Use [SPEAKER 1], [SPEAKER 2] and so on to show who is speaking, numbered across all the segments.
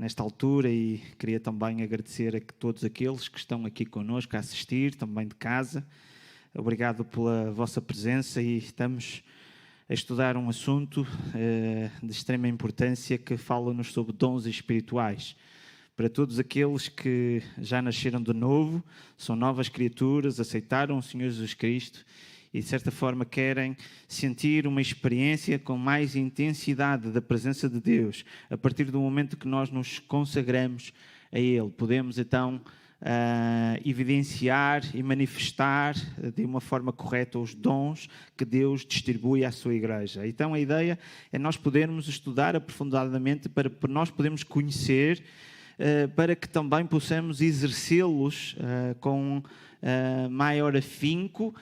[SPEAKER 1] nesta altura, e queria também agradecer a todos aqueles que estão aqui connosco a assistir, também de casa. Obrigado pela vossa presença, e estamos a estudar um assunto de extrema importância que fala-nos sobre dons espirituais. Para todos aqueles que já nasceram de novo, são novas criaturas, aceitaram o Senhor Jesus Cristo e de certa forma querem sentir uma experiência com mais intensidade da presença de Deus, a partir do momento que nós nos consagramos a Ele, podemos então evidenciar e manifestar de uma forma correta os dons que Deus distribui à sua igreja. Então a ideia é nós podermos estudar aprofundadamente para nós podermos conhecer, para que também possamos exercê-los com maior afinco,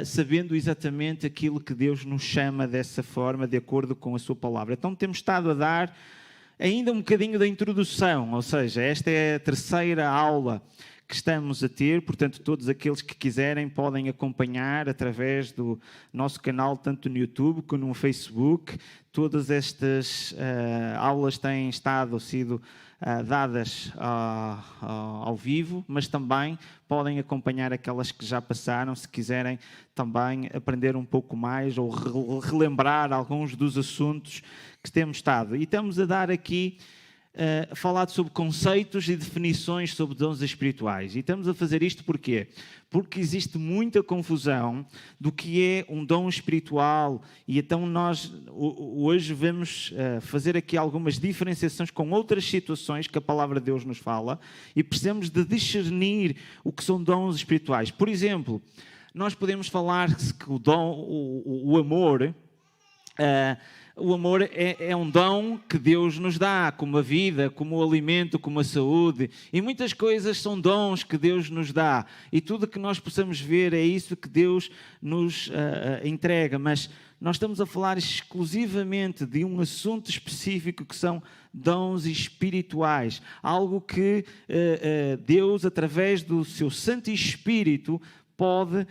[SPEAKER 1] sabendo exatamente aquilo que Deus nos chama dessa forma, de acordo com a sua palavra. Então temos estado a dar ainda um bocadinho da introdução, ou seja, esta é a terceira aula que estamos a ter, portanto todos aqueles que quiserem podem acompanhar através do nosso canal, tanto no YouTube como no Facebook. Todas estas aulas têm sido dadas ao vivo, mas também podem acompanhar aquelas que já passaram, se quiserem também aprender um pouco mais ou relembrar alguns dos assuntos que temos estado. E estamos a dar aqui, falado sobre conceitos e definições sobre dons espirituais. E estamos a fazer isto porquê? Porque existe muita confusão do que é um dom espiritual, e então nós hoje vamos fazer aqui algumas diferenciações com outras situações que a palavra de Deus nos fala, e precisamos de discernir o que são dons espirituais. Por exemplo, nós podemos falar que o amor... O amor é um dom que Deus nos dá, como a vida, como o alimento, como a saúde. E muitas coisas são dons que Deus nos dá. E tudo que nós possamos ver é isso que Deus nos entrega. Mas nós estamos a falar exclusivamente de um assunto específico que são dons espirituais. Algo que Deus, através do seu Santo Espírito, pode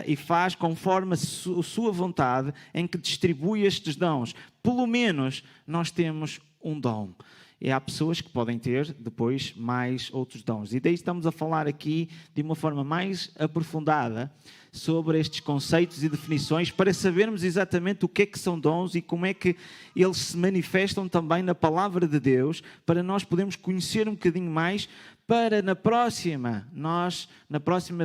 [SPEAKER 1] e faz conforme a sua vontade, em que distribui estes dons. Pelo menos nós temos um dom. E há pessoas que podem ter depois mais outros dons. E daí estamos a falar aqui de uma forma mais aprofundada sobre estes conceitos e definições, para sabermos exatamente o que é que são dons e como é que eles se manifestam também na palavra de Deus, para nós podermos conhecer um bocadinho mais, para na próxima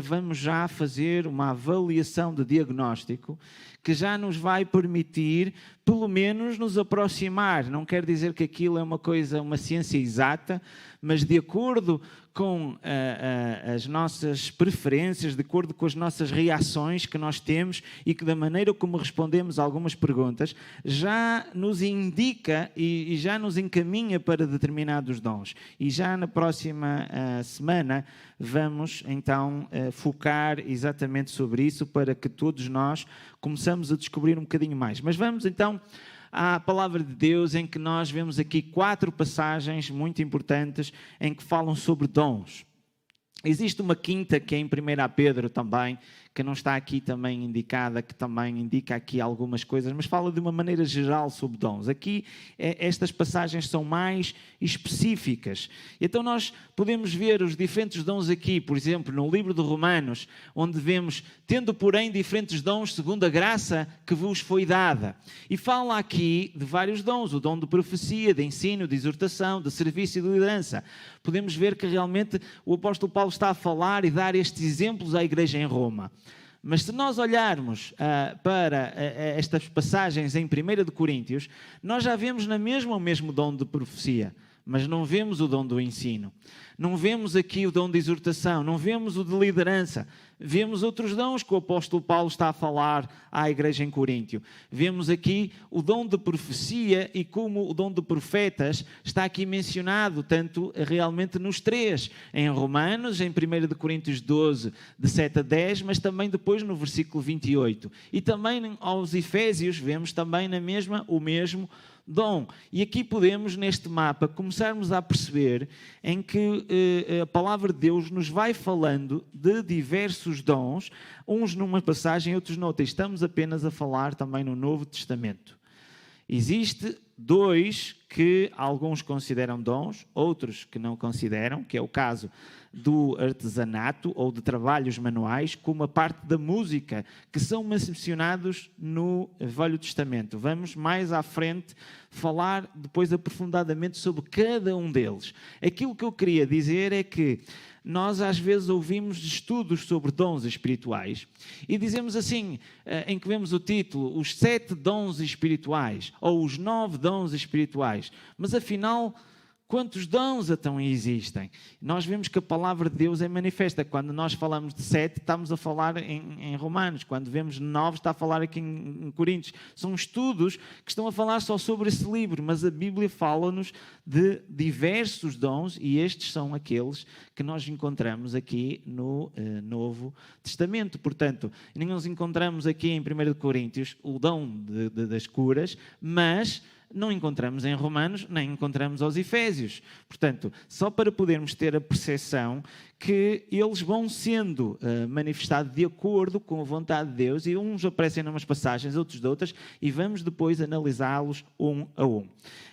[SPEAKER 1] vamos já fazer uma avaliação de diagnóstico que já nos vai permitir, pelo menos, nos aproximar. Não quer dizer que aquilo é uma ciência exata, mas de acordo com as nossas preferências, de acordo com as nossas reações que nós temos e que da maneira como respondemos a algumas perguntas, já nos indica e já nos encaminha para determinados dons. E já na próxima semana vamos então focar exatamente sobre isso, para que todos nós começamos a descobrir um bocadinho mais. Mas vamos então à palavra de Deus, em que nós vemos aqui 4 passagens muito importantes em que falam sobre dons. Existe uma quinta que é em 1 Pedro também, que não está aqui também indicada, que também indica aqui algumas coisas, mas fala de uma maneira geral sobre dons. Aqui estas passagens são mais específicas. Então nós podemos ver os diferentes dons aqui, por exemplo, no livro de Romanos, onde vemos, tendo porém diferentes dons segundo a graça que vos foi dada. E fala aqui de vários dons, o dom de profecia, de ensino, de exortação, de serviço e de liderança. Podemos ver que realmente o apóstolo Paulo está a falar e dar estes exemplos à igreja em Roma. Mas se nós olharmos para estas passagens em 1 de Coríntios, nós já vemos na mesma o mesmo dom de profecia, mas não vemos o dom do ensino. Não vemos aqui o dom de exortação, não vemos o de liderança. Vemos outros dons que o apóstolo Paulo está a falar à igreja em Coríntio. Vemos aqui o dom de profecia, e como o dom de profetas está aqui mencionado, tanto realmente nos 3. Em Romanos, em 1 de Coríntios 12, de 7 a 10, mas também depois no versículo 28. E também aos Efésios vemos também na mesma o mesmo dom. E aqui podemos, neste mapa, começarmos a perceber em que a palavra de Deus nos vai falando de diversos dons, uns numa passagem, outros noutra. Estamos apenas a falar também no Novo Testamento. Existe dois que alguns consideram dons, outros que não consideram, que é o caso do artesanato ou de trabalhos manuais, como a parte da música, que são mencionados no Velho Testamento. Vamos mais à frente falar depois aprofundadamente sobre cada um deles. Aquilo que eu queria dizer é que nós às vezes ouvimos estudos sobre dons espirituais e dizemos assim, em que vemos o título, os 7 dons espirituais ou os 9 dons espirituais, mas afinal, quantos dons então existem? Nós vemos que a palavra de Deus é manifesta. Quando nós falamos de 7, estamos a falar em Romanos. Quando vemos 9, está a falar aqui em Coríntios. São estudos que estão a falar só sobre esse livro, mas a Bíblia fala-nos de diversos dons e estes são aqueles que nós encontramos aqui no Novo Testamento. Portanto, nós encontramos aqui em 1 Coríntios o dom das curas, mas não encontramos em Romanos, nem encontramos aos Efésios. Portanto, só para podermos ter a percepção que eles vão sendo manifestados de acordo com a vontade de Deus, e uns aparecem em umas passagens, outros de outras, e vamos depois analisá-los um a um.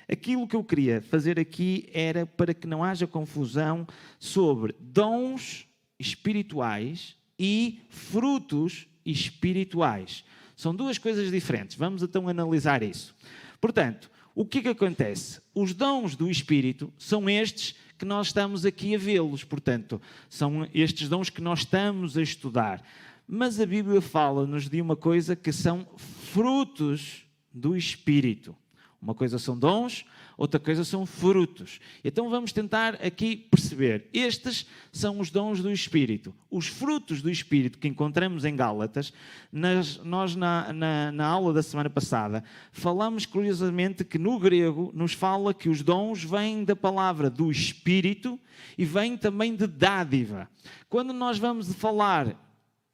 [SPEAKER 1] Aquilo que eu queria fazer aqui era para que não haja confusão sobre dons espirituais e frutos espirituais. São duas coisas diferentes. Vamos então analisar isso. Portanto, o que acontece? Os dons do Espírito são estes que nós estamos aqui a vê-los. Portanto, são estes dons que nós estamos a estudar. Mas a Bíblia fala-nos de uma coisa que são frutos do Espírito. Uma coisa são dons, outra coisa são frutos. Então vamos tentar aqui perceber. Estes são os dons do Espírito. Os frutos do Espírito que encontramos em Gálatas, nós na aula da semana passada, falamos curiosamente que no grego nos fala que os dons vêm da palavra do Espírito e vêm também de dádiva. Quando nós vamos falar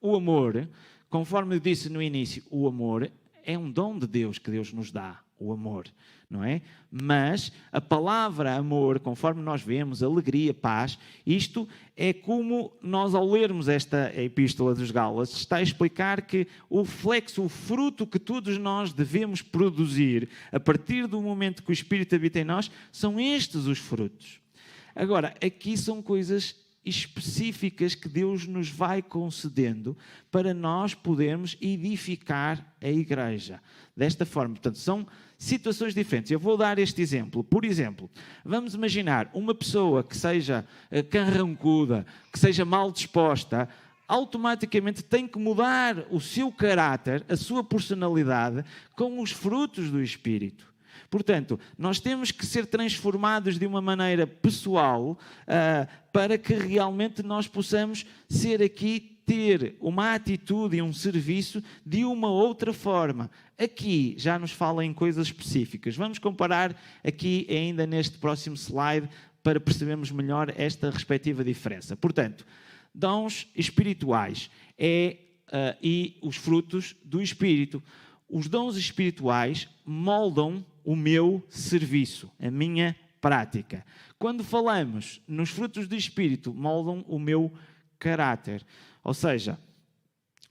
[SPEAKER 1] o amor, conforme eu disse no início, o amor é um dom de Deus que Deus nos dá. O amor, não é? Mas a palavra amor, conforme nós vemos, alegria, paz, isto é como nós ao lermos esta epístola dos Gálatas, está a explicar que o reflexo, o fruto que todos nós devemos produzir a partir do momento que o Espírito habita em nós, são estes os frutos. Agora, aqui são coisas específicas que Deus nos vai concedendo para nós podermos edificar a igreja. Desta forma, portanto, são situações diferentes. Eu vou dar este exemplo. Por exemplo, vamos imaginar uma pessoa que seja carrancuda, que seja mal disposta, automaticamente tem que mudar o seu caráter, a sua personalidade, com os frutos do Espírito. Portanto, nós temos que ser transformados de uma maneira pessoal para que realmente nós possamos ser aqui, ter uma atitude e um serviço de uma outra forma. Aqui já nos fala em coisas específicas. Vamos comparar aqui ainda neste próximo slide para percebermos melhor esta respectiva diferença. Portanto, dons espirituais e os frutos do Espírito. Os dons espirituais moldam o meu serviço, a minha prática. Quando falamos nos frutos do Espírito, moldam o meu caráter. Ou seja,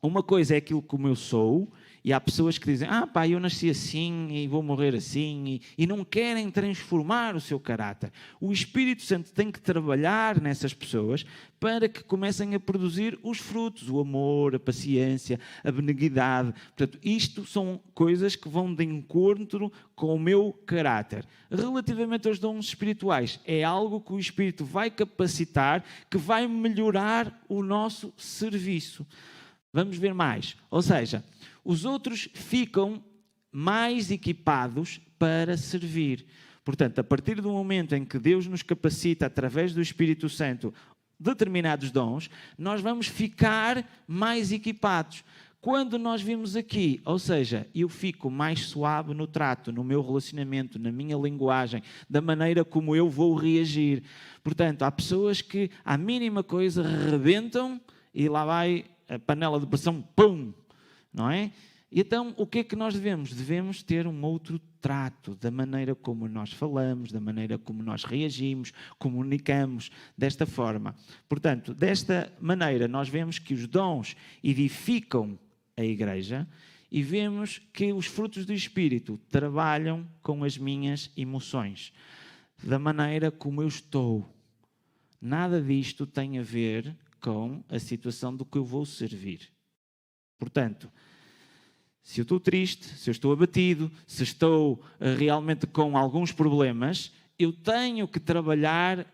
[SPEAKER 1] uma coisa é aquilo como eu sou, e há pessoas que dizem, eu nasci assim e vou morrer assim, e não querem transformar o seu caráter. O Espírito Santo tem que trabalhar nessas pessoas para que comecem a produzir os frutos, o amor, a paciência, a benignidade. Portanto, isto são coisas que vão de encontro com o meu caráter. Relativamente aos dons espirituais, é algo que o Espírito vai capacitar, que vai melhorar o nosso serviço. Vamos ver mais. Ou seja, os outros ficam mais equipados para servir. Portanto, a partir do momento em que Deus nos capacita, através do Espírito Santo, determinados dons, nós vamos ficar mais equipados. Quando nós vimos aqui, ou seja, eu fico mais suave no trato, no meu relacionamento, na minha linguagem, da maneira como eu vou reagir. Portanto, há pessoas que, à mínima coisa, rebentam e lá vai a panela de pressão, pum! Não é? E então, o que é que nós devemos? Devemos ter um outro trato da maneira como nós falamos, da maneira como nós reagimos, comunicamos, desta forma. Portanto, desta maneira, nós vemos que os dons edificam a igreja e vemos que os frutos do Espírito trabalham com as minhas emoções, da maneira como eu estou. Nada disto tem a ver com a situação do que eu vou servir. Portanto, se eu estou triste, se eu estou abatido, se estou realmente com alguns problemas, eu tenho que trabalhar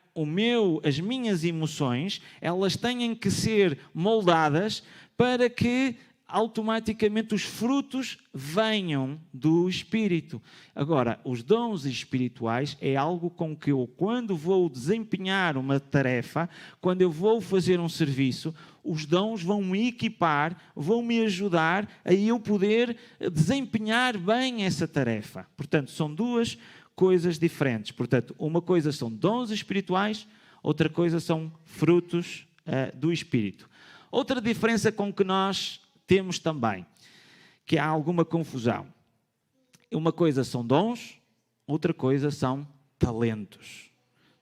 [SPEAKER 1] as minhas emoções, elas têm que ser moldadas para que automaticamente os frutos venham do Espírito. Agora, os dons espirituais é algo com que eu, quando vou desempenhar uma tarefa, quando eu vou fazer um serviço, os dons vão me equipar, vão me ajudar a eu poder desempenhar bem essa tarefa. Portanto, são duas coisas diferentes. Portanto, uma coisa são dons espirituais, outra coisa são frutos do Espírito. Outra diferença com que nós temos também, que há alguma confusão. Uma coisa são dons, outra coisa são talentos.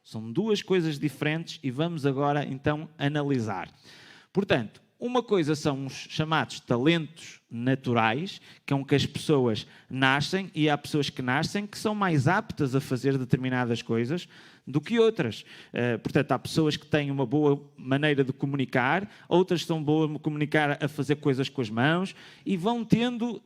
[SPEAKER 1] São duas coisas diferentes e vamos agora então analisar. Portanto, uma coisa são os chamados talentos naturais, que é que as pessoas nascem, e há pessoas que nascem que são mais aptas a fazer determinadas coisas do que outras. Portanto, há pessoas que têm uma boa maneira de comunicar, outras são boas a comunicar a fazer coisas com as mãos e vão tendo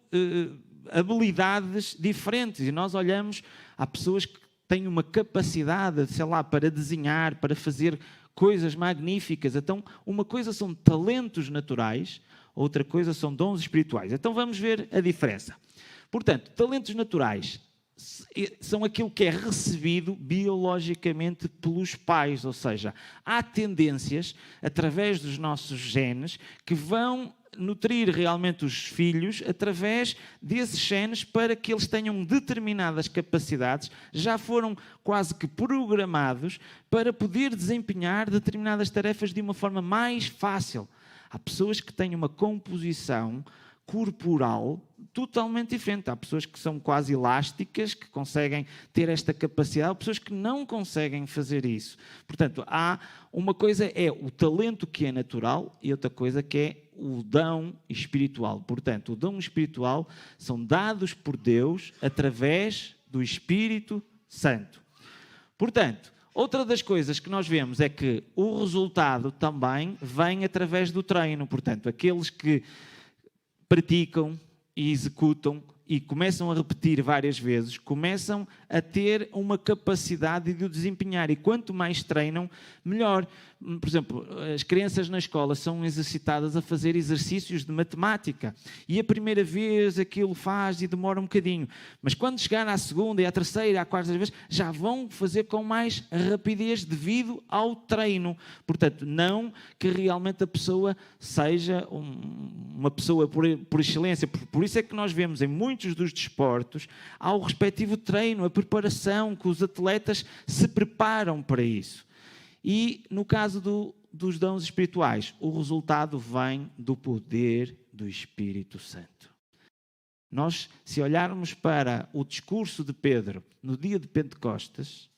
[SPEAKER 1] habilidades diferentes. E nós olhamos, há pessoas que têm uma capacidade, sei lá, para desenhar, para fazer coisas magníficas. Então, uma coisa são talentos naturais, outra coisa são dons espirituais. Então, vamos ver a diferença. Portanto, talentos naturais são aquilo que é recebido biologicamente pelos pais, ou seja, há tendências, através dos nossos genes, que vão nutrir realmente os filhos através desses genes para que eles tenham determinadas capacidades, já foram quase que programados para poder desempenhar determinadas tarefas de uma forma mais fácil. Há pessoas que têm uma composição corporal totalmente diferente. Há pessoas que são quase elásticas, que conseguem ter esta capacidade, há pessoas que não conseguem fazer isso. Portanto, há uma coisa é o talento que é natural e outra coisa que é o dom espiritual. Portanto, o dom espiritual são dados por Deus através do Espírito Santo. Portanto, outra das coisas que nós vemos é que o resultado também vem através do treino. Portanto, aqueles que praticam e executam e começam a repetir várias vezes, começam a ter uma capacidade de o desempenhar. E quanto mais treinam, melhor. Por exemplo, as crianças na escola são exercitadas a fazer exercícios de matemática. E a primeira vez aquilo faz e demora um bocadinho. Mas quando chegar à segunda, e à terceira, à quarta vez, já vão fazer com mais rapidez devido ao treino. Portanto, não que realmente a pessoa seja uma pessoa por excelência. Por isso é que nós vemos em muitos dos desportos, há o respectivo treino, a preparação, que os atletas se preparam para isso. E no caso dos dons espirituais, o resultado vem do poder do Espírito Santo. Nós, se olharmos para o discurso de Pedro no dia de Pentecostes,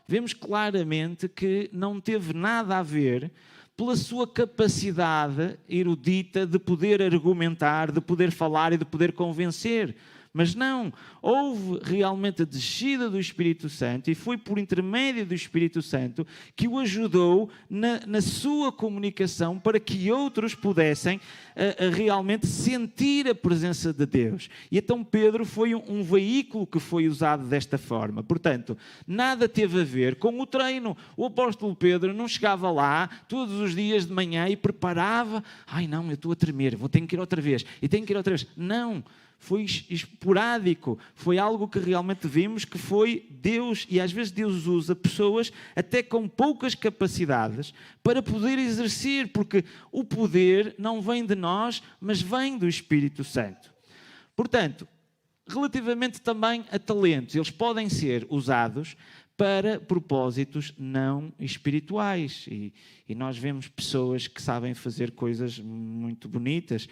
[SPEAKER 1] vemos claramente que não teve nada a ver pela sua capacidade erudita de poder argumentar, de poder falar e de poder convencer. Mas não, houve realmente a descida do Espírito Santo e foi por intermédio do Espírito Santo que o ajudou na sua comunicação para que outros pudessem realmente sentir a presença de Deus. E então Pedro foi um veículo que foi usado desta forma. Portanto, nada teve a ver com o treino. O apóstolo Pedro não chegava lá todos os dias de manhã e preparava, ai não, eu estou a tremer, tenho que ir outra vez, e tenho que ir outra vez. Não. Foi esporádico, foi algo que realmente vimos que foi Deus, e às vezes Deus usa pessoas até com poucas capacidades para poder exercer, porque o poder não vem de nós, mas vem do Espírito Santo. Portanto, relativamente também a talentos, eles podem ser usados para propósitos não espirituais. E nós vemos pessoas que sabem fazer coisas muito bonitas,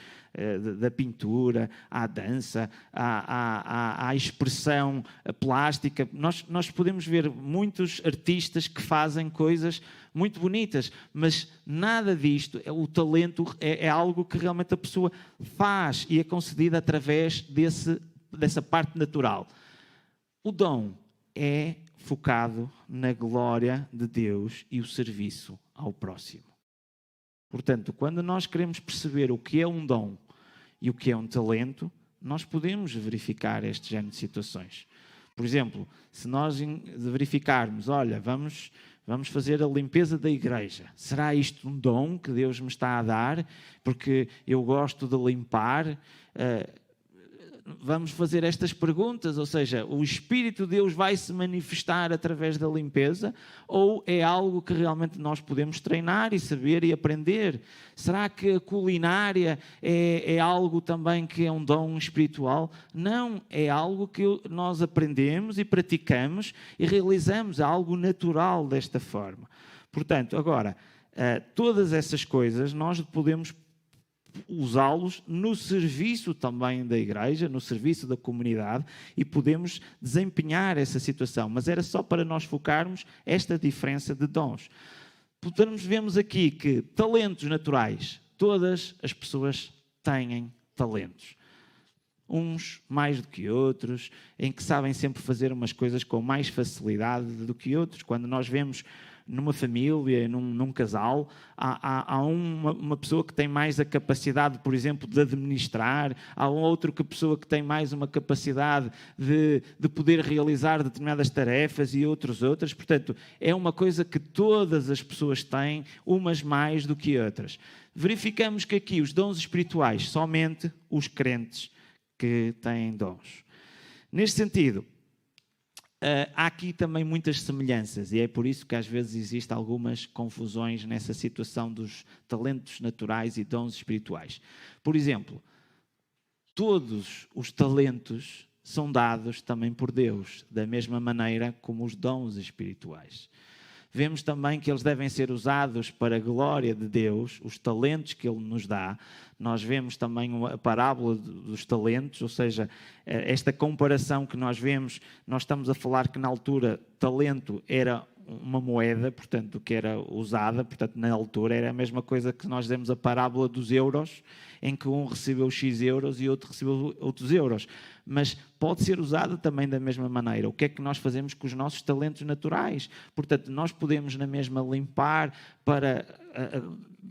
[SPEAKER 1] da pintura, à dança, à expressão plástica. Nós podemos ver muitos artistas que fazem coisas muito bonitas, mas nada disto, o talento é algo que realmente a pessoa faz e é concedida através dessa parte natural. O dom é focado na glória de Deus e o serviço ao próximo. Portanto, quando nós queremos perceber o que é um dom e o que é um talento, nós podemos verificar este género de situações. Por exemplo, se nós verificarmos, olha, vamos fazer a limpeza da igreja. Será isto um dom que Deus me está a dar? Porque eu gosto de limpar. Vamos fazer estas perguntas, ou seja, o Espírito de Deus vai se manifestar através da limpeza ou é algo que realmente nós podemos treinar e saber e aprender? Será que a culinária é algo também que é um dom espiritual? Não, é algo que nós aprendemos e praticamos e realizamos, é algo natural desta forma. Portanto, agora, todas essas coisas nós podemos usá-los no serviço também da igreja, no serviço da comunidade e podemos desempenhar essa situação. Mas era só para nós focarmos esta diferença de dons. Portanto, vemos aqui que talentos naturais, todas as pessoas têm talentos. Uns mais do que outros, em que sabem sempre fazer umas coisas com mais facilidade do que outros. Quando nós vemos numa família, num casal, há uma pessoa que tem mais a capacidade, por exemplo, de administrar, há outra pessoa que tem mais uma capacidade de poder realizar determinadas tarefas e outras. Portanto, é uma coisa que todas as pessoas têm, umas mais do que outras. Verificamos que aqui os dons espirituais, somente os crentes que têm dons. Neste sentido, há aqui também muitas semelhanças e é por isso que às vezes existem algumas confusões nessa situação dos talentos naturais e dons espirituais. Por exemplo, todos os talentos são dados também por Deus, da mesma maneira como os dons espirituais. Vemos também que eles devem ser usados para a glória de Deus, os talentos que Ele nos dá. Nós vemos também a parábola dos talentos, ou seja, esta comparação que nós vemos, nós estamos a falar que na altura talento era uma moeda, portanto, que era usada, portanto, na altura era a mesma coisa que nós demos a parábola dos euros, em que um recebeu X euros e outro recebeu outros euros. Mas pode ser usada também da mesma maneira. O que é que nós fazemos com os nossos talentos naturais? Portanto, nós podemos na mesma limpar para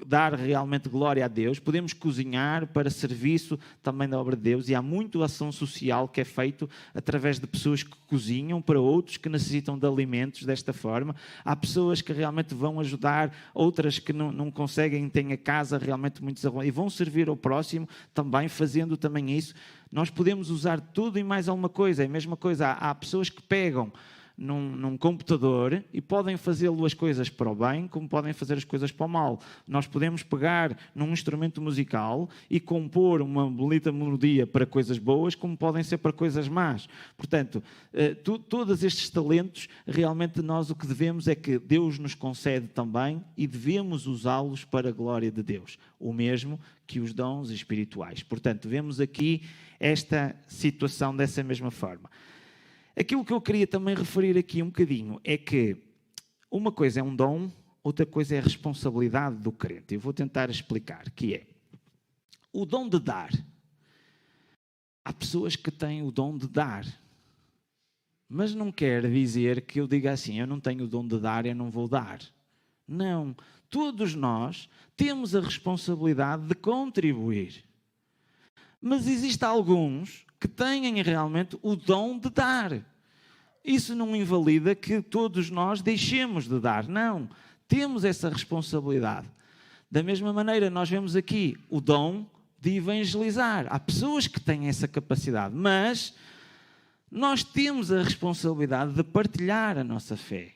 [SPEAKER 1] dar realmente glória a Deus, podemos cozinhar para serviço também da obra de Deus e há muita ação social que é feito através de pessoas que cozinham para outros que necessitam de alimentos desta forma. Há pessoas que realmente vão ajudar outras que não conseguem, têm a casa realmente muito desarrumada e vão servir ao próximo também fazendo também isso. Nós podemos usar tudo e mais alguma coisa. É a mesma coisa, há pessoas que pegam num computador e podem fazê-lo as coisas para o bem, como podem fazer as coisas para o mal. Nós podemos pegar num instrumento musical e compor uma bonita melodia para coisas boas, como podem ser para coisas más. Portanto, todos estes talentos, realmente nós o que devemos é que Deus nos concede também e devemos usá-los para a glória de Deus. O mesmo que os dons espirituais. Portanto, vemos aqui esta situação dessa mesma forma. Aquilo que eu queria também referir aqui um bocadinho é que uma coisa é um dom, outra coisa é a responsabilidade do crente. Eu vou tentar explicar, que é o dom de dar. Há pessoas que têm o dom de dar, mas não quer dizer que eu diga assim, eu não tenho o dom de dar, eu não vou dar. Não, todos nós temos a responsabilidade de contribuir. Mas existem alguns que têm realmente o dom de dar. Isso não invalida que todos nós deixemos de dar. Não, temos essa responsabilidade. Da mesma maneira, nós vemos aqui o dom de evangelizar. Há pessoas que têm essa capacidade, mas nós temos a responsabilidade de partilhar a nossa fé.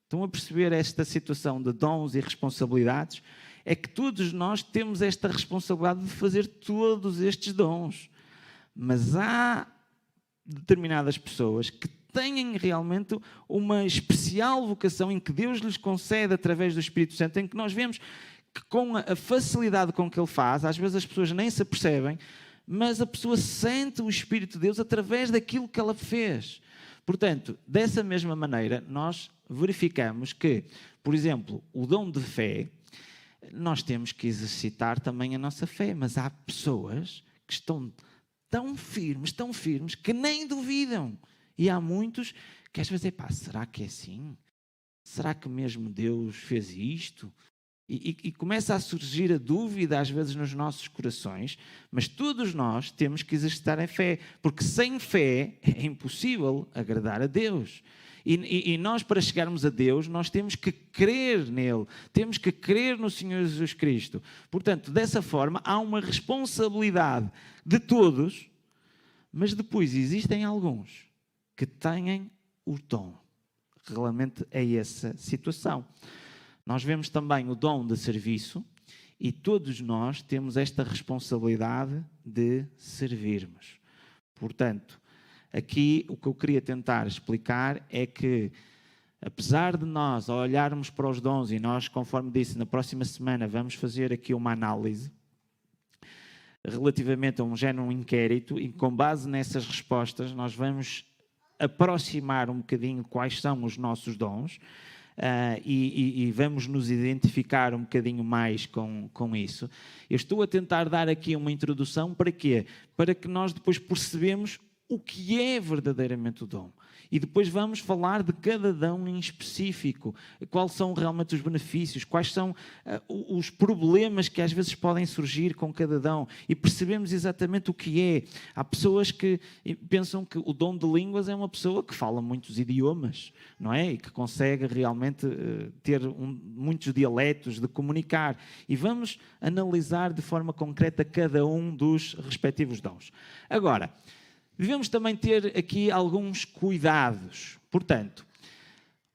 [SPEAKER 1] Estão a perceber esta situação de dons e responsabilidades? É que todos nós temos esta responsabilidade de fazer todos estes dons. Mas há determinadas pessoas que têm realmente uma especial vocação em que Deus lhes concede através do Espírito Santo, em que nós vemos que com a facilidade com que Ele faz, às vezes as pessoas nem se apercebem, mas a pessoa sente o Espírito de Deus através daquilo que ela fez. Portanto, dessa mesma maneira, nós verificamos que, por exemplo, o dom de fé, nós temos que exercitar também a nossa fé, mas há pessoas que estão tão firmes, que nem duvidam. E há muitos que às vezes, será que é assim? Será que mesmo Deus fez isto? E começa a surgir a dúvida às vezes nos nossos corações, mas todos nós temos que exercitar a fé, porque sem fé é impossível agradar a Deus. E nós, para chegarmos a Deus, nós temos que crer nele, temos que crer no Senhor Jesus Cristo. Portanto, dessa forma, há uma responsabilidade de todos, mas depois existem alguns que têm o dom. Realmente é essa situação. Nós vemos também o dom de serviço e todos nós temos esta responsabilidade de servirmos. Portanto, aqui o que eu queria tentar explicar é que, apesar de nós olharmos para os dons, e nós, conforme disse, na próxima semana vamos fazer aqui uma análise relativamente a um género inquérito, e com base nessas respostas nós vamos aproximar um bocadinho quais são os nossos dons, e vamos nos identificar um bocadinho mais com isso. Eu estou a tentar dar aqui uma introdução para quê? Para que nós depois percebemos o que é verdadeiramente o dom. E depois vamos falar de cada dom em específico. Quais são realmente os benefícios, quais são os problemas que às vezes podem surgir com cada dom. E percebemos exatamente o que é. Há pessoas que pensam que o dom de línguas é uma pessoa que fala muitos idiomas, não é? E que consegue realmente ter muitos dialetos de comunicar. E vamos analisar de forma concreta cada um dos respectivos dons. Agora, devemos também ter aqui alguns cuidados. Portanto,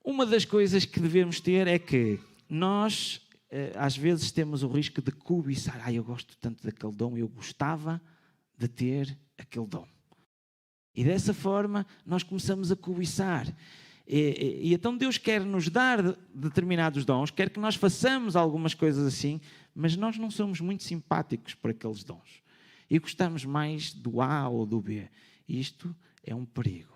[SPEAKER 1] uma das coisas que devemos ter é que nós, às vezes, temos o risco de cobiçar. Eu gosto tanto daquele dom, eu gostava de ter aquele dom. E dessa forma, nós começamos a cobiçar. E então Deus quer nos dar determinados dons, quer que nós façamos algumas coisas assim, mas nós não somos muito simpáticos por aqueles dons. E gostamos mais do A ou do B. Isto é um perigo.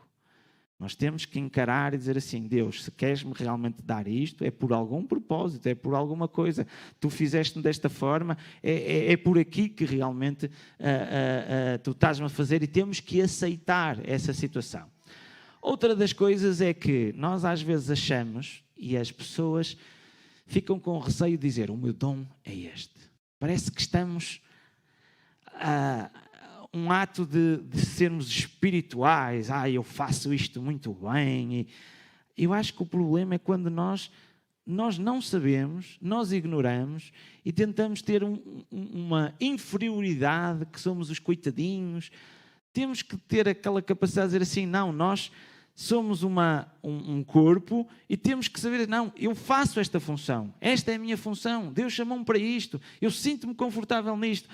[SPEAKER 1] Nós temos que encarar e dizer assim: Deus, se queres-me realmente dar isto, é por algum propósito, é por alguma coisa. Tu fizeste-me desta forma, é por aqui que realmente tu estás-me a fazer, e temos que aceitar essa situação. Outra das coisas é que nós às vezes achamos, e as pessoas ficam com receio de dizer: o meu dom é este. Parece que estamos um ato de sermos espirituais. Eu faço isto muito bem. E eu acho que o problema é quando nós não sabemos, nós ignoramos e tentamos ter uma inferioridade, que somos os coitadinhos. Temos que ter aquela capacidade de dizer assim: não, nós somos um corpo e temos que saber: não, eu faço esta função, esta é a minha função, Deus chamou-me para isto, eu sinto-me confortável nisto.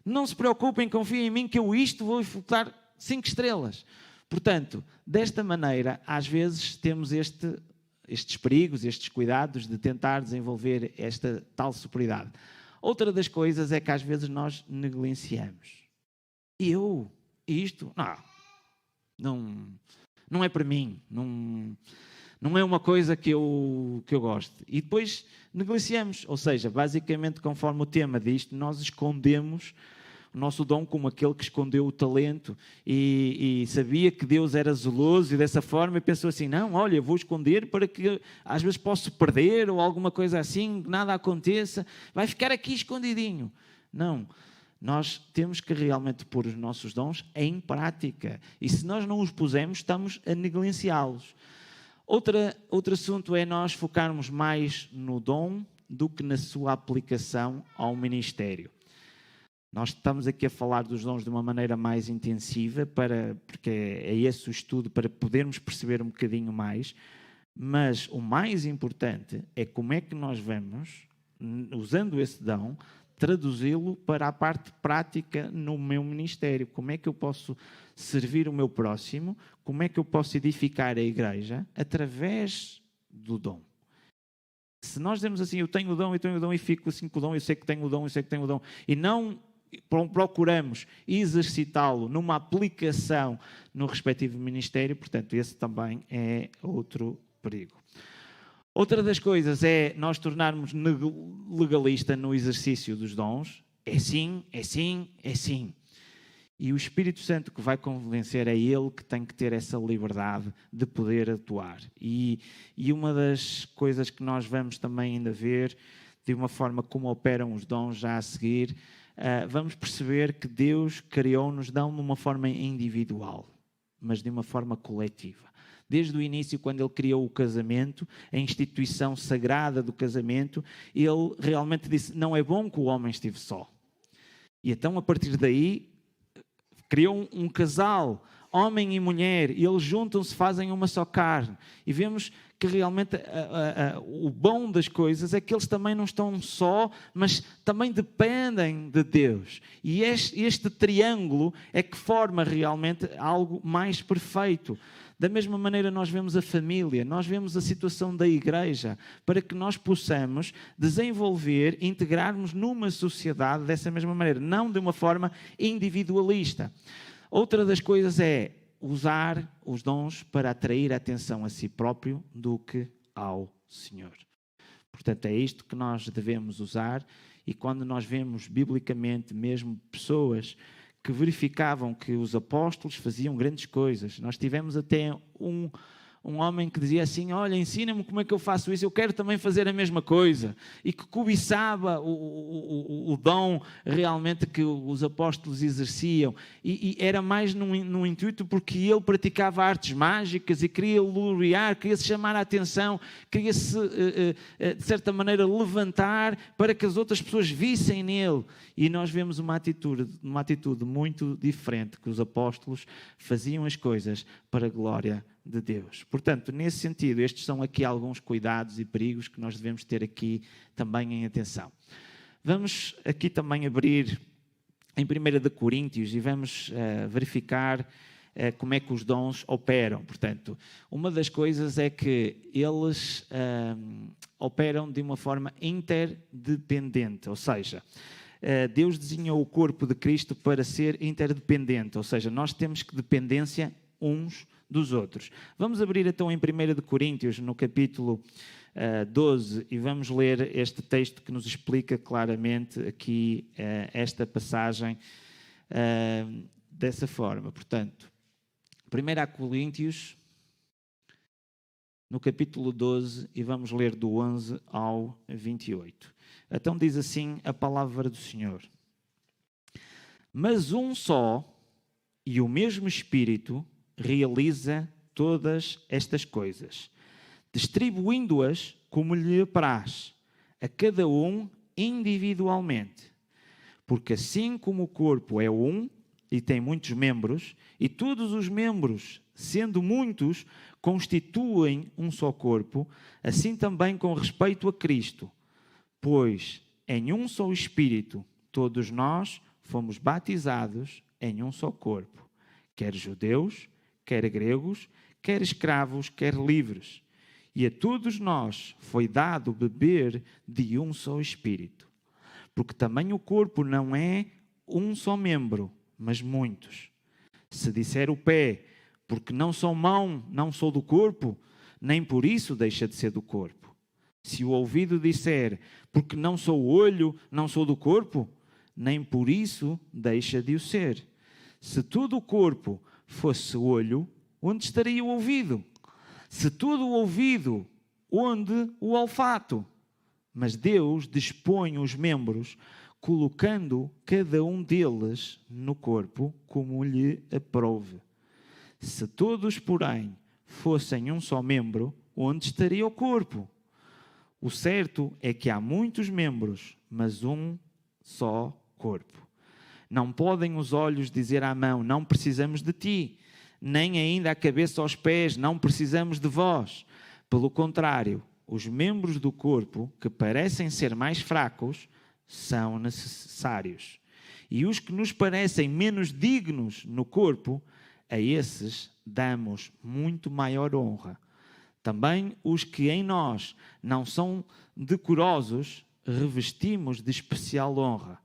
[SPEAKER 1] Não se preocupem, confiem em mim que eu vou executar 5 estrelas. Portanto, desta maneira, às vezes temos estes perigos, estes cuidados de tentar desenvolver esta tal superioridade. Outra das coisas é que às vezes nós negligenciamos. Isto? Não é para mim, não é uma coisa que eu gosto. E depois negligenciamos, ou seja, basicamente, conforme o tema disto, nós escondemos o nosso dom como aquele que escondeu o talento e sabia que Deus era zeloso, e dessa forma pensou assim: não, olha, vou esconder para que às vezes posso perder ou alguma coisa assim, nada aconteça, vai ficar aqui escondidinho. Não. Nós temos que realmente pôr os nossos dons em prática. E se nós não os pusermos, estamos a negligenciá-los. Outro assunto é nós focarmos mais no dom do que na sua aplicação ao ministério. Nós estamos aqui a falar dos dons de uma maneira mais intensiva, porque é esse o estudo, para podermos perceber um bocadinho mais. Mas o mais importante é como é que nós vamos, usando esse dom, traduzi-lo para a parte prática no meu ministério. Como é que eu posso servir o meu próximo? Como é que eu posso edificar a igreja? Através do dom. Se nós dizemos assim, eu tenho o dom e fico assim com o dom, eu sei que tenho o dom, e não procuramos exercitá-lo numa aplicação no respectivo ministério, portanto, esse também é outro perigo. Outra das coisas é nós tornarmos legalista no exercício dos dons. É sim, é sim, é sim. E o Espírito Santo que vai convencer é Ele que tem que ter essa liberdade de poder atuar. E uma das coisas que nós vamos também ainda ver, de uma forma como operam os dons já a seguir, vamos perceber que Deus criou-nos não de uma forma individual, mas de uma forma coletiva. Desde o início, quando Ele criou o casamento, a instituição sagrada do casamento, Ele realmente disse, não é bom que o homem estive só. E então, a partir daí, criou um casal, homem e mulher, e eles juntam-se, fazem uma só carne. E vemos que realmente o bom das coisas é que eles também não estão só, mas também dependem de Deus. E este triângulo é que forma realmente algo mais perfeito. Da mesma maneira nós vemos a família, nós vemos a situação da igreja, para que nós possamos desenvolver, integrarmos numa sociedade dessa mesma maneira, não de uma forma individualista. Outra das coisas é usar os dons para atrair a atenção a si próprio do que ao Senhor. Portanto, é isto que nós devemos usar, e quando nós vemos biblicamente mesmo pessoas que verificavam que os apóstolos faziam grandes coisas. Nós tivemos até um homem que dizia assim, olha, ensina-me como é que eu faço isso, eu quero também fazer a mesma coisa. E que cobiçava o dom realmente que os apóstolos exerciam. E era mais num intuito porque ele praticava artes mágicas e queria ludibriar, queria-se chamar a atenção, queria-se, de certa maneira, levantar para que as outras pessoas vissem nele. E nós vemos uma atitude muito diferente, que os apóstolos faziam as coisas para a glória de Deus. Portanto, nesse sentido, estes são aqui alguns cuidados e perigos que nós devemos ter aqui também em atenção. Vamos aqui também abrir em 1 Coríntios e vamos verificar como é que os dons operam. Portanto, uma das coisas é que eles operam de uma forma interdependente, ou seja, Deus desenhou o corpo de Cristo para ser interdependente, ou seja, nós temos que dependência uns dos outros. Vamos abrir então em 1 Coríntios, no capítulo 12, e vamos ler este texto que nos explica claramente aqui esta passagem dessa forma. Portanto, 1 Coríntios, no capítulo 12, e vamos ler do 11 ao 28. Então diz assim a palavra do Senhor. Mas um só e o mesmo Espírito realiza todas estas coisas, distribuindo-as como lhe apraz, a cada um individualmente. Porque assim como o corpo é um e tem muitos membros, e todos os membros, sendo muitos, constituem um só corpo, assim também com respeito a Cristo. Pois em um só Espírito todos nós fomos batizados em um só corpo, quer judeus, quer gregos, quer escravos, quer livres. E a todos nós foi dado beber de um só Espírito. Porque também o corpo não é um só membro, mas muitos. Se disser o pé, porque não sou mão, não sou do corpo, nem por isso deixa de ser do corpo. Se o ouvido disser, porque não sou olho, não sou do corpo, nem por isso deixa de o ser. Se todo o corpo fosse olho, onde estaria o ouvido? Se todo o ouvido, onde o olfato? Mas Deus dispõe os membros, colocando cada um deles no corpo como lhe aprouve. Se todos, porém, fossem um só membro, onde estaria o corpo? O certo é que há muitos membros, mas um só corpo. Não podem os olhos dizer à mão, não precisamos de ti, nem ainda a cabeça aos pés, não precisamos de vós. Pelo contrário, os membros do corpo, que parecem ser mais fracos, são necessários. E os que nos parecem menos dignos no corpo, a esses damos muito maior honra. Também os que em nós não são decorosos, revestimos de especial honra.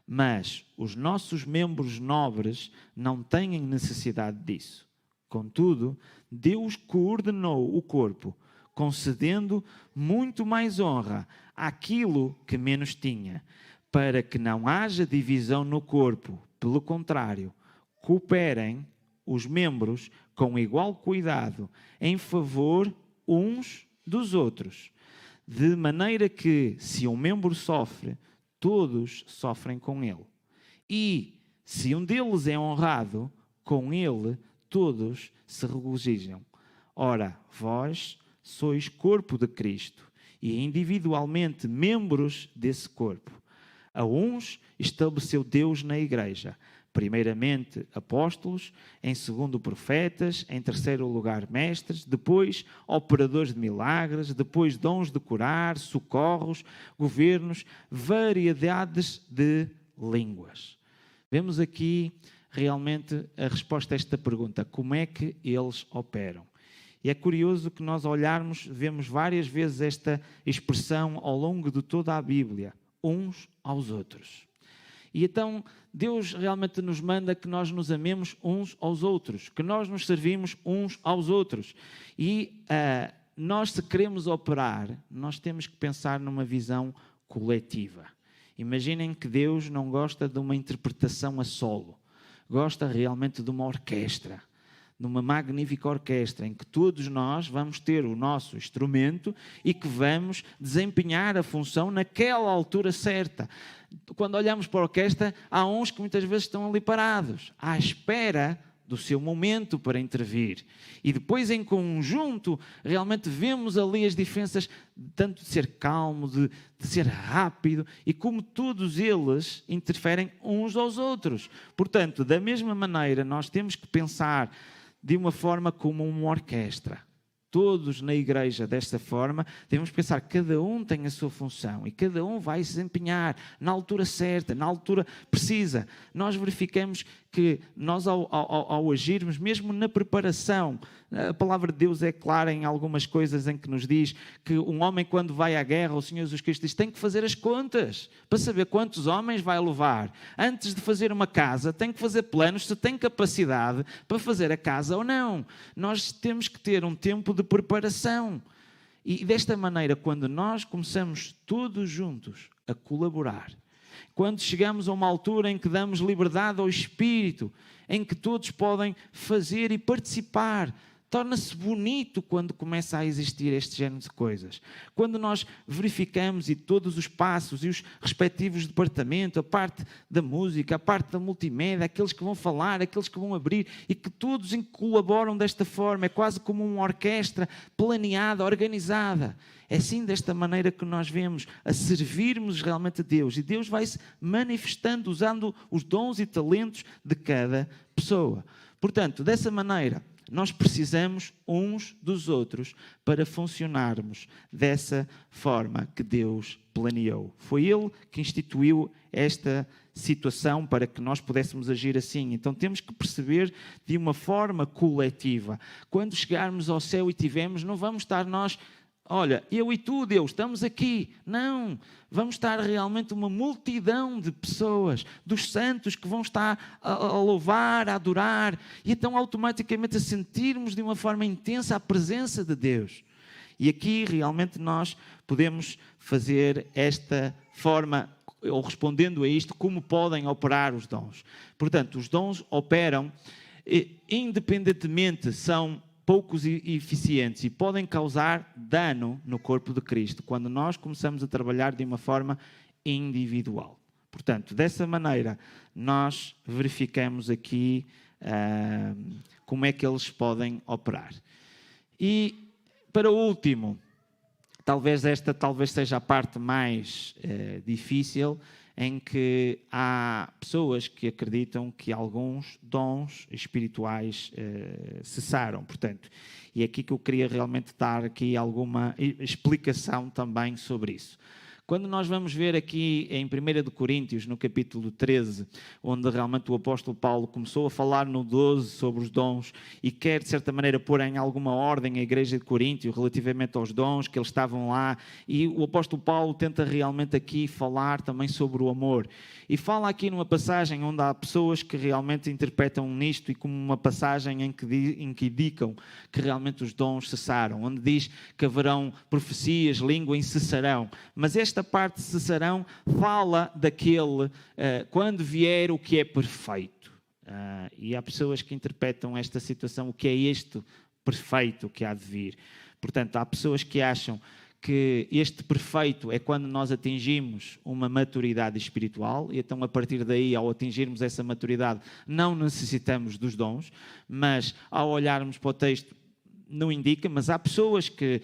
[SPEAKER 1] Mas os nossos membros nobres não têm necessidade disso. Contudo, Deus coordenou o corpo, concedendo muito mais honra àquilo que menos tinha, para que não haja divisão no corpo. Pelo contrário, cooperem os membros com igual cuidado em favor uns dos outros, de maneira que, se um membro sofre, todos sofrem com ele. E, se um deles é honrado, com ele todos se regozijam. Ora, vós sois corpo de Cristo e individualmente membros desse corpo. A uns estabeleceu Deus na igreja, primeiramente apóstolos, em segundo profetas, em terceiro lugar mestres, depois operadores de milagres, depois dons de curar, socorros, governos, variedades de línguas. Vemos aqui realmente a resposta a esta pergunta: como é que eles operam? E é curioso que nós olharmos, vemos várias vezes esta expressão ao longo de toda a Bíblia, uns aos outros. E então Deus realmente nos manda que nós nos amemos uns aos outros, que nós nos servimos uns aos outros. E nós, se queremos operar, nós temos que pensar numa visão coletiva. Imaginem que Deus não gosta de uma interpretação a solo, gosta realmente de uma orquestra, de uma magnífica orquestra, em que todos nós vamos ter o nosso instrumento e que vamos desempenhar a função naquela altura certa. Quando olhamos para a orquestra, há uns que muitas vezes estão ali parados, à espera do seu momento para intervir. E depois, em conjunto, realmente vemos ali as diferenças, tanto de ser calmo, de ser rápido, e como todos eles interferem uns aos outros. Portanto, da mesma maneira, nós temos que pensar de uma forma como uma orquestra. Todos na igreja, desta forma, devemos pensar que cada um tem a sua função e cada um vai se desempenhar na altura certa, na altura precisa. Nós verificamos que nós, ao agirmos, mesmo na preparação, a palavra de Deus é clara em algumas coisas em que nos diz que um homem, quando vai à guerra, o Senhor Jesus Cristo diz, tem que fazer as contas para saber quantos homens vai levar. Antes de fazer uma casa, tem que fazer planos se tem capacidade para fazer a casa ou não. Nós temos que ter um tempo de preparação. E desta maneira, quando nós começamos todos juntos a colaborar, quando chegamos a uma altura em que damos liberdade ao Espírito, em que todos podem fazer e participar, torna-se bonito quando começa a existir este género de coisas. Quando nós verificamos e todos os passos e os respectivos departamentos, a parte da música, a parte da multimédia, aqueles que vão falar, aqueles que vão abrir, e que todos colaboram desta forma, é quase como uma orquestra planeada, organizada. É assim, desta maneira, que nós vemos a servirmos realmente a Deus. E Deus vai-se manifestando, usando os dons e talentos de cada pessoa. Portanto, dessa maneira, nós precisamos uns dos outros para funcionarmos dessa forma que Deus planeou. Foi Ele que instituiu esta situação para que nós pudéssemos agir assim. Então temos que perceber de uma forma coletiva. Quando chegarmos ao céu e tivermos, não vamos estar nós... Olha, eu e tu, Deus, estamos aqui. Não, vamos estar realmente uma multidão de pessoas, dos santos que vão estar a louvar, a adorar, e então automaticamente a sentirmos de uma forma intensa a presença de Deus. E aqui realmente nós podemos fazer esta forma, ou respondendo a isto, como podem operar os dons. Portanto, os dons operam, independentemente, são poucos e eficientes e podem causar dano no corpo de Cristo quando nós começamos a trabalhar de uma forma individual. Portanto, dessa maneira, nós verificamos aqui como é que eles podem operar. E, para o último, talvez esta seja a parte mais difícil, em que há pessoas que acreditam que alguns dons espirituais cessaram. Portanto, e é aqui que eu queria realmente dar aqui alguma explicação também sobre isso. Quando nós vamos ver aqui em 1 de Coríntios, no capítulo 13, onde realmente o apóstolo Paulo começou a falar no 12 sobre os dons e quer, de certa maneira, pôr em alguma ordem a igreja de Coríntio relativamente aos dons que eles estavam lá, e o apóstolo Paulo tenta realmente aqui falar também sobre o amor. E fala aqui numa passagem onde há pessoas que realmente interpretam nisto e como uma passagem em que indicam que realmente os dons cessaram, onde diz que haverão profecias, língua e cessarão. Mas esta parte cessarão fala daquele quando vier o que é perfeito. E há pessoas que interpretam esta situação, o que é este perfeito que há de vir. Portanto, há pessoas que acham que este perfeito é quando nós atingimos uma maturidade espiritual, e então a partir daí, ao atingirmos essa maturidade, não necessitamos dos dons, mas ao olharmos para o texto, não indica, mas há pessoas que,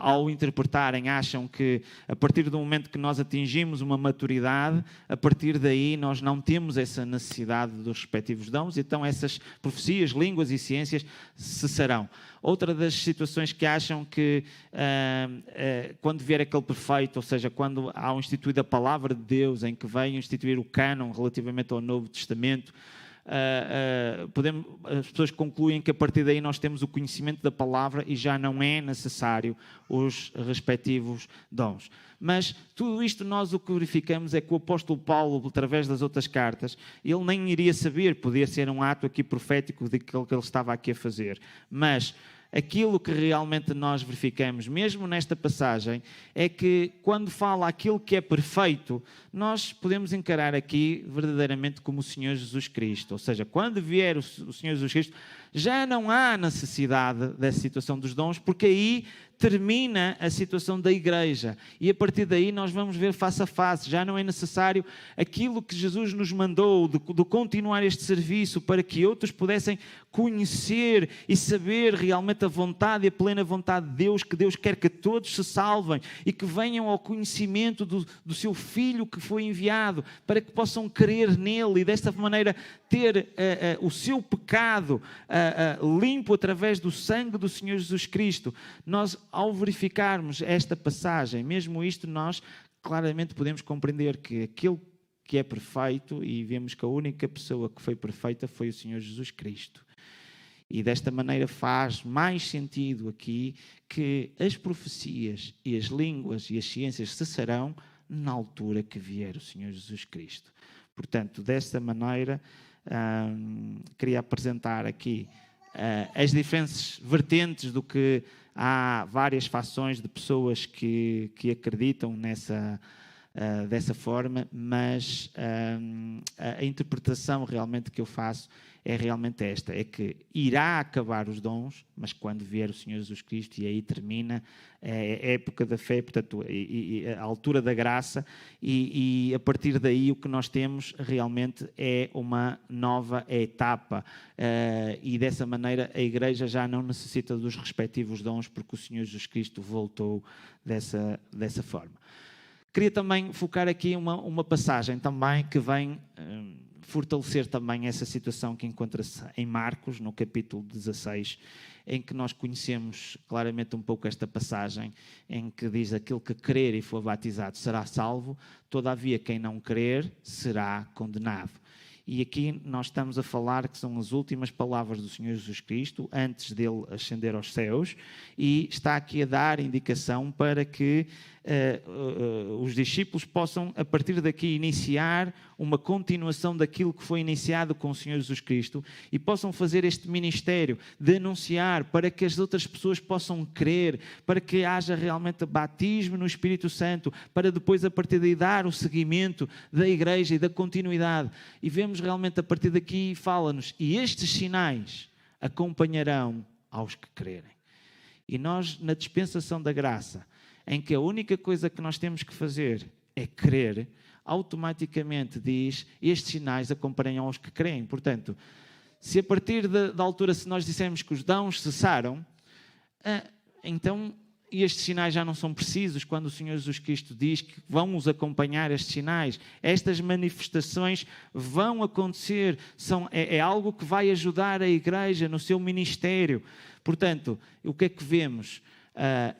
[SPEAKER 1] ao interpretarem, acham que a partir do momento que nós atingimos uma maturidade, a partir daí nós não temos essa necessidade dos respectivos dons, então essas profecias, línguas e ciências cessarão. Outra das situações que acham que quando vier aquele perfeito, ou seja, quando há instituído a palavra de Deus, em que vem instituir o cânon relativamente ao Novo Testamento, as pessoas concluem que a partir daí nós temos o conhecimento da palavra e já não é necessário os respectivos dons. Mas tudo isto nós o que verificamos é que o apóstolo Paulo, através das outras cartas, ele nem iria saber, podia ser um ato aqui profético daquilo que ele estava aqui a fazer, mas aquilo que realmente nós verificamos, mesmo nesta passagem, é que quando fala aquilo que é perfeito, nós podemos encarar aqui verdadeiramente como o Senhor Jesus Cristo. Ou seja, quando vier o Senhor Jesus Cristo, já não há necessidade dessa situação dos dons, porque aí termina a situação da igreja e a partir daí nós vamos ver face a face, já não é necessário aquilo que Jesus nos mandou de continuar este serviço para que outros pudessem conhecer e saber realmente a vontade e a plena vontade de Deus, que Deus quer que todos se salvem e que venham ao conhecimento do seu Filho que foi enviado, para que possam crer nele e desta maneira ter o seu pecado limpo através do sangue do Senhor Jesus Cristo. Nós, ao verificarmos esta passagem, mesmo isto, nós claramente podemos compreender que aquele que é perfeito, e vemos que a única pessoa que foi perfeita foi o Senhor Jesus Cristo. E desta maneira faz mais sentido aqui que as profecias e as línguas e as ciências cessarão na altura que vier o Senhor Jesus Cristo. Portanto, desta maneira, queria apresentar aqui as diferentes vertentes do que há várias fações de pessoas que acreditam dessa forma, mas a interpretação realmente que eu faço é realmente esta, é que irá acabar os dons, mas quando vier o Senhor Jesus Cristo, e aí termina a época da fé, portanto, a altura da graça, e a partir daí o que nós temos realmente é uma nova etapa, e dessa maneira a Igreja já não necessita dos respectivos dons, porque o Senhor Jesus Cristo voltou dessa forma. Queria também focar aqui uma passagem também que vem fortalecer também essa situação que encontra-se em Marcos, no capítulo 16, em que nós conhecemos claramente um pouco esta passagem, em que diz: aquele que crer e for batizado será salvo, todavia quem não crer será condenado. E aqui nós estamos a falar que são as últimas palavras do Senhor Jesus Cristo, antes dele ascender aos céus, e está aqui a dar indicação para que os discípulos possam, a partir daqui, iniciar uma continuação daquilo que foi iniciado com o Senhor Jesus Cristo e possam fazer este ministério de anunciar para que as outras pessoas possam crer, para que haja realmente batismo no Espírito Santo, para depois, a partir daí, dar o seguimento da igreja e da continuidade. E vemos realmente, a partir daqui, fala-nos: e estes sinais acompanharão aos que crerem. E nós, na dispensação da graça, em que a única coisa que nós temos que fazer é crer, automaticamente diz: estes sinais acompanham aos que creem. Portanto, se a partir da altura, se nós dissermos que os dons cessaram, então estes sinais já não são precisos, quando o Senhor Jesus Cristo diz que vão os acompanhar estes sinais. Estas manifestações vão acontecer, é algo que vai ajudar a igreja no seu ministério. Portanto, o que é que vemos?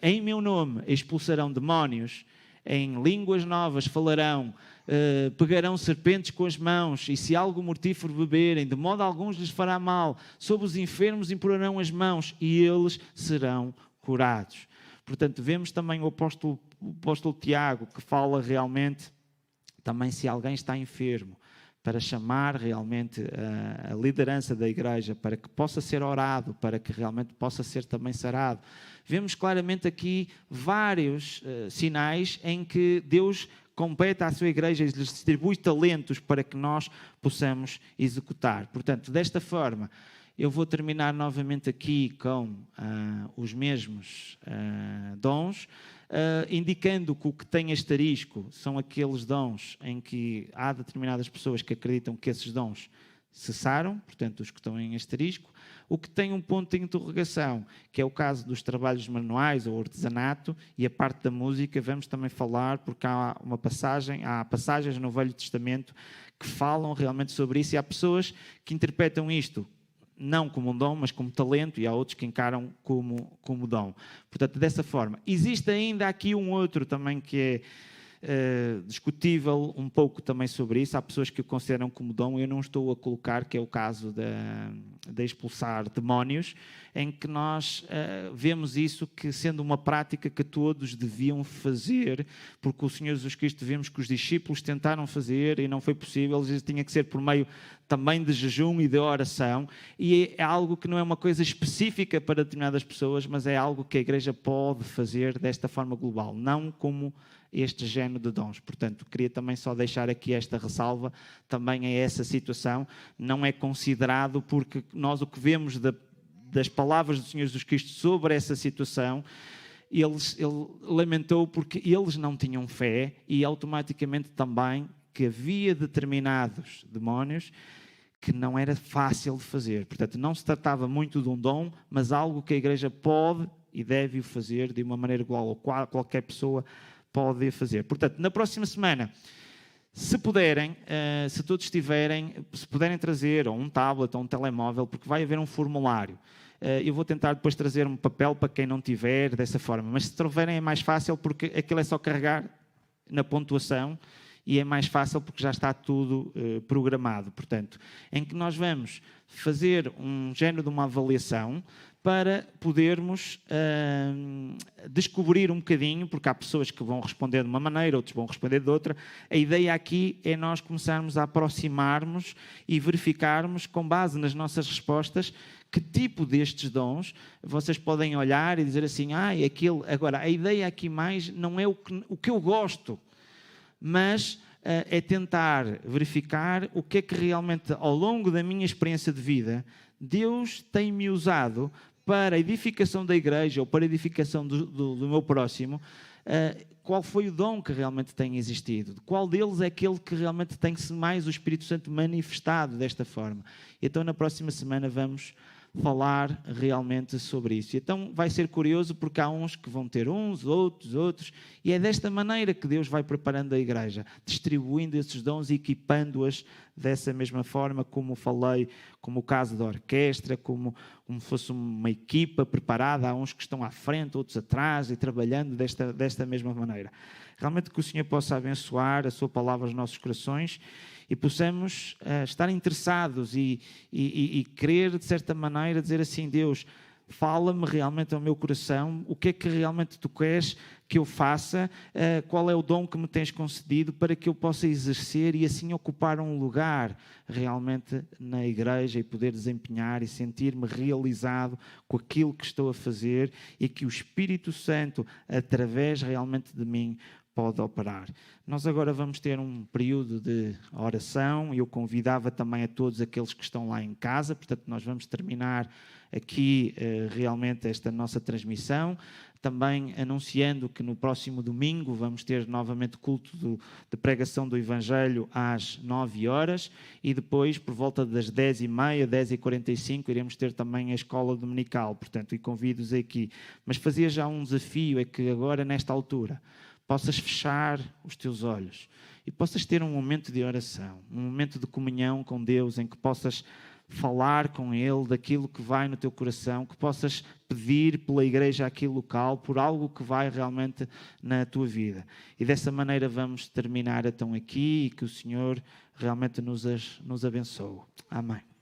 [SPEAKER 1] Em meu nome expulsarão demónios, em línguas novas falarão, pegarão serpentes com as mãos, e se algo mortífero beberem, de modo algum lhes fará mal, sobre os enfermos imporão as mãos, e eles serão curados. Portanto, vemos também o apóstolo Tiago, que fala realmente, também se alguém está enfermo, para chamar realmente a liderança da igreja, para que possa ser orado, para que realmente possa ser também sarado. Vemos claramente aqui vários sinais em que Deus compete à sua igreja e lhes distribui talentos para que nós possamos executar. Portanto, desta forma, eu vou terminar novamente aqui com os mesmos dons, indicando que o que tem asterisco são aqueles dons em que há determinadas pessoas que acreditam que esses dons cessaram, portanto, os que estão em asterisco. O que tem um ponto de interrogação, que é o caso dos trabalhos manuais ou artesanato, e a parte da música, vamos também falar, porque há passagens no Velho Testamento que falam realmente sobre isso, e há pessoas que interpretam isto não como um dom, mas como talento, e há outros que encaram como dom. Portanto, dessa forma. Existe ainda aqui um outro também que é discutível um pouco também sobre isso. Há pessoas que o consideram como dom, eu não estou a colocar, que é o caso de expulsar demónios, em que nós vemos isso que sendo uma prática que todos deviam fazer, porque o Senhor Jesus Cristo, vemos que os discípulos tentaram fazer e não foi possível, eles tinha que ser por meio também de jejum e de oração, e é algo que não é uma coisa específica para determinadas pessoas, mas é algo que a igreja pode fazer desta forma global, não como este género de dons. Portanto, queria também só deixar aqui esta ressalva, também é essa situação, não é considerado, porque nós o que vemos das palavras do Senhor Jesus Cristo sobre essa situação, ele lamentou porque eles não tinham fé, e automaticamente também que havia determinados demónios que não era fácil de fazer. Portanto, não se tratava muito de um dom, mas algo que a igreja pode e deve fazer de uma maneira igual, ou qualquer pessoa pode fazer. Portanto, na próxima semana, se puderem, se todos estiverem, se puderem trazer ou um tablet ou um telemóvel, porque vai haver um formulário. Eu vou tentar depois trazer um papel para quem não tiver, dessa forma. Mas se trouxerem é mais fácil, porque aquilo é só carregar na pontuação, e é mais fácil porque já está tudo programado. Portanto, em que nós vamos fazer um género de uma avaliação para podermos descobrir um bocadinho, porque há pessoas que vão responder de uma maneira, outros vão responder de outra. A ideia aqui é nós começarmos a aproximarmos e verificarmos, com base nas nossas respostas, que tipo destes dons vocês podem olhar e dizer assim, é aquilo. Agora, a ideia aqui mais não é o que eu gosto, mas é tentar verificar o que é que realmente, ao longo da minha experiência de vida, Deus tem-me usado para a edificação da igreja ou para a edificação do meu próximo. Qual foi o dom que realmente tem existido? Qual deles é aquele que realmente tem-se mais o Espírito Santo manifestado desta forma? Então, na próxima semana vamos falar realmente sobre isso. Então vai ser curioso, porque há uns que vão ter uns, outros, e é desta maneira que Deus vai preparando a igreja, distribuindo esses dons e equipando-as dessa mesma forma, como falei, como o caso da orquestra, como fosse uma equipa preparada, há uns que estão à frente, outros atrás, e trabalhando desta mesma maneira. Realmente que o Senhor possa abençoar a sua palavra aos nossos corações, e possamos estar interessados e querer, de certa maneira, dizer assim, Deus, fala-me realmente ao meu coração, o que é que realmente tu queres que eu faça, qual é o dom que me tens concedido para que eu possa exercer e assim ocupar um lugar realmente na igreja e poder desempenhar e sentir-me realizado com aquilo que estou a fazer, e que o Espírito Santo, através realmente de mim, pode operar. Nós agora vamos ter um período de oração, e eu convidava também a todos aqueles que estão lá em casa. Portanto, nós vamos terminar aqui realmente esta nossa transmissão, também anunciando que no próximo domingo vamos ter novamente culto de pregação do Evangelho às 9 horas, e depois, por volta das 10h30, 10h45, iremos ter também a escola dominical. Portanto, e convido-os aqui. Mas fazia já um desafio, é que agora, nesta altura, possas fechar os teus olhos e possas ter um momento de oração, um momento de comunhão com Deus, em que possas falar com Ele daquilo que vai no teu coração, que possas pedir pela igreja aqui local, por algo que vai realmente na tua vida. E dessa maneira vamos terminar então aqui e que o Senhor realmente nos abençoe. Amém.